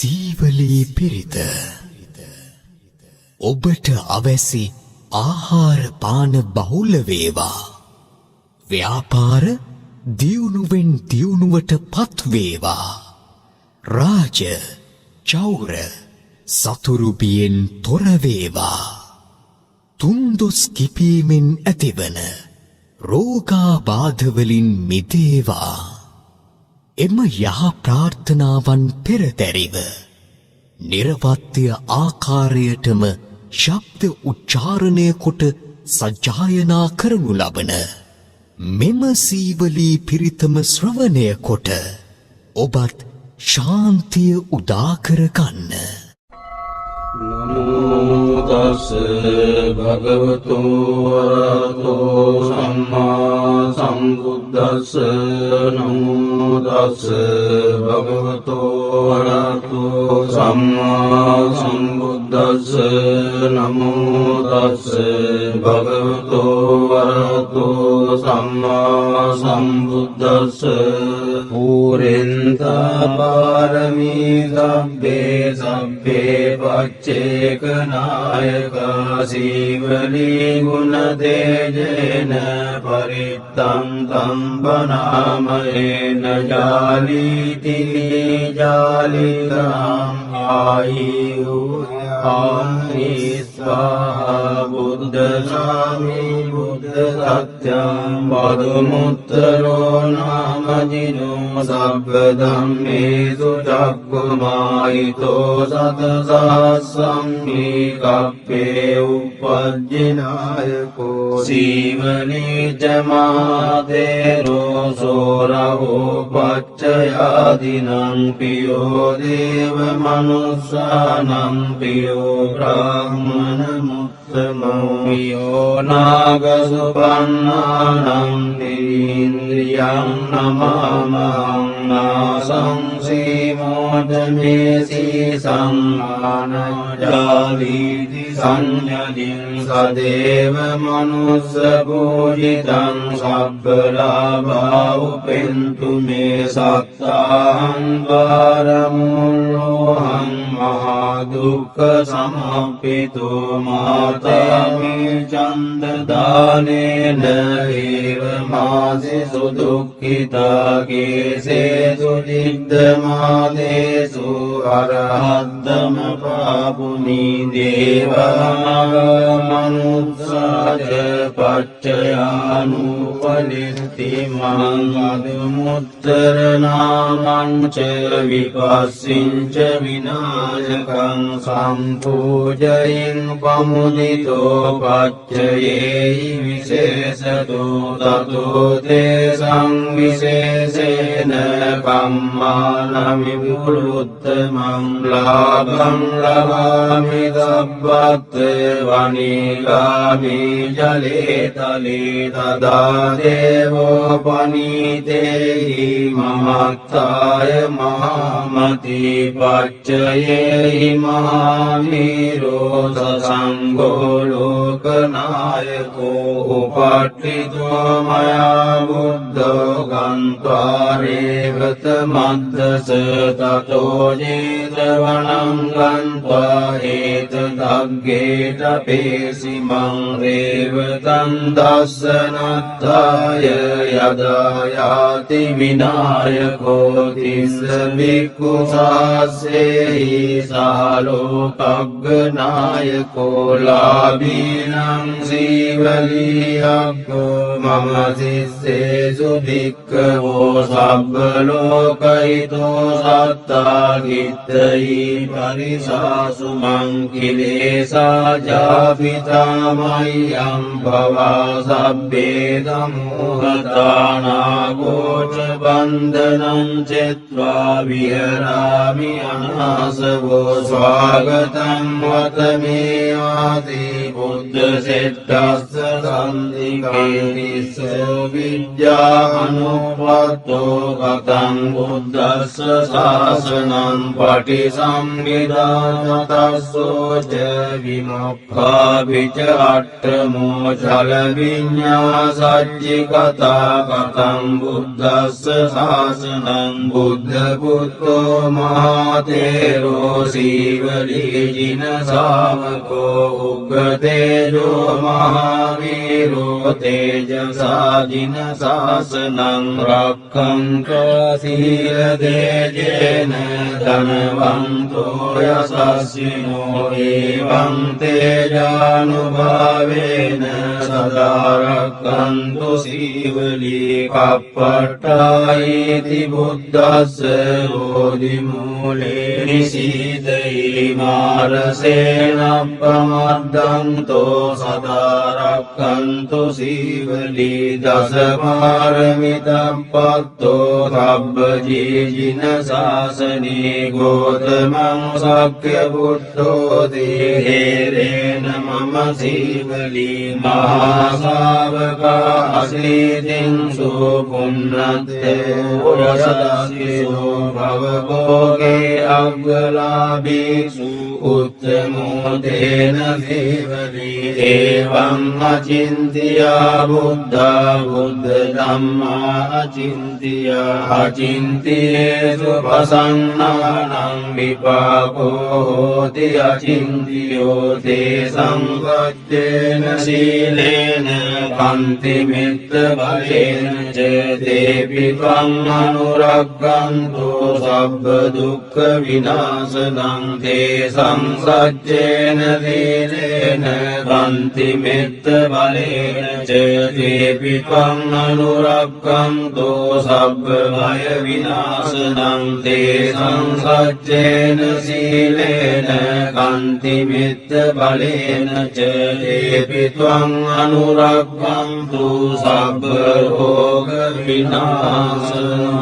සීවලී පිරිත ඔබට අවැසි ආහාර පාන බහුල වේවා. ව්‍යාපාර දියුණුවෙන් දියුණුවට පත් වේවා. රාජ චෞර සතුරු බියෙන් තොර වේවා. තුන්දොස් කිපීමෙන් ඇතිවන රෝගාබාධ වලින් මිදේවා. එම යහ ප්‍රාර්ථනාවන් පෙරදැරිව නිර්වත්‍ය ආකාරයටම ශබ්ද උච්චාරණය කොට සජ්ජායනා කරනු ලබන මෙම සීවලී පිරිතම ශ්‍රවණය කොට ඔබත් ශාන්තිය උදා කර ගන්න. නමෝ තස් භගවතු වරහතෝ සම්මා සම්බුද්දස්ස. නමෝ තස් භගවතු වරහතෝ සම්මා සම්බුද්දස්ස. නමෝ තස් භගවතු වරහතෝ සම්මා සම්බුද්දස්ස. පුරෙන්තා පාරමී සබ්බේ සබ්බේ පච්චේක නායකා සීවලී ගුණ තේජේන පරිත්තං තම්පනාමයේන ජාලීති ජාලිතං ආයු ආමි ස්වාහා බුද්ධ සාමි බුද්ධ සත්‍යං පදුමුත්තරෝ නාමජිනෝ සබ්බ ධම්මේසු චක්ඛුමායිතෝ සතසහස්සම්මි කප්පේ උපජ්ජනායකෝ සීවලී ච මහතේරෝ සෝරහෝ පච්චයාදිනං පියෝ දේව මනුස්සානං පියෝ බ්‍රාහ්මණ මුත්තමෝ පියෝ නාග සුපන්නානං ඉන්ද්‍රියං නමාමං නාසං සීමෝදමේසී සංඝානජාලීති සංඥදින් සදේව මනුස්ස පූජිතං සබ්බලාභා උපෙන්තු මේ සත්තාං පාරමුල්ලෝහං මහා දුක්ඛ සමප්පිතෝ මාතේමේ චන්ද දානේන ඒව මාසි සුදුක්ඛිතා කේසේසු දිද්දමාදේසු අරහද්දම පාපුනි දේවාමනුස්සාච පච්චයානුපලිස්ති මංගදමුත්තර නාමං ච විපස්සිංච විනාශකං සම්පූජයින් පමුදිතෝ පච්චයේහි විශේෂතෝ තතෝ තේසං විශේෂේන කම්මානමි පුරුත්තමං ලාභං ලබාමි දබ්බත් වනිකාමි ජලේ තලේ තදා දේවෝ පනීතේහි මහත්තාය මහමති පච්චයේහි මහාමීරෝ සසංඝෝ ලෝකනායකෝ උපට්ඨිතෝ මයා බුද්ධෝ ගන්්වා රේවත මද්දස තතෝ ජේතවනං ගන්්වා හේත දග්ගේට පේසිමං රේවතං දස්සනත්තාය යදා යාති විනායකෝ තිස්ස බික්ඛු සාසේහි සාලෝකග්ගනායකෝ ලාභීනං සීවලියක්ඛෝ මම සිස්සේසු භික්ඛවෝ සබ්බ ලෝකහිතෝ සත්තා ගිත්තයි පරිසාසු මං කිලේසා ජාපිතා මය්‍යං භවා සබ්බේ ධම්මෝහතානාගෝච බන්ධනං චෙත්වා විහරාමි අනාසවෝ ස්වාගතං වතමේ ආදී බුද්ධ සෙට්ටස්ස සන්ධිකේතිස්ස විද්‍යා අනුප්පත්තෝ කතං බුද්දස්ස ශාසනං පටිසම්භිදාතස්සෝච විමුක්ඛා විච අට්ඨමෝ චල විඤ්ඤා සච්චි කතා කතං බුද්දස්ස ශාසනං බුද්ධ පුත්තෝ මහතේරෝ සීවලී ජින ශාවකෝ උග්ගතේජෝ මහාවීරෝ තේජසා ජින ශාසනං රක්ඛන්තෝ සීල දේජේන ධනවන්තෝ යසස්සිනෝ එවං තේජානුභාවේන සදා රක්ඛන්තු සීවලී කප්පට්ඨායිති බුද්දස්ස රෝධි මූලේ නිසීදයි මාරසේනප්පමද්දන්තෝ සදා රක්ඛන්තු සීවලී දස පාරමිතප්පත්තෝ සබ්බ ජීජින ශාසනේ ගෝතමං සක්්‍ය බුද්ධෝ දේරේන මම සීවලී මහා ශාවකා අසීතින් සුපුන්නත්තේ යසදස්සිසෝ භවභෝගේ අග්ගලාභීසු උත්තමෝ තේන සීවලී එවං අචින්තියා බුද්ධා බුද්ධ ධම්මා අචින්තියා අචින්තියේසු පසන්නානං විපාකෝ හෝති අචින්තියෝ තේ සංවත්තේන සීලේන කන්ති මිත්ත බලේන ච දේපි ත්වං අනුරග්ගන්තු සබ්බ දුක්ඛ විනාශනං තේ සංසච්චේන සීලේන කන්ති මිත්ත බලේන ච දේපි ත්වං අනුරග්ගන්තු සබ්බ භය විනාශනං තේ සංසච්චේන සීලේන කන්ති මිත්ත බලේන ච දේපි ත්වං අනුරග්ගන්තු සබ්බ රෝග විනාශනං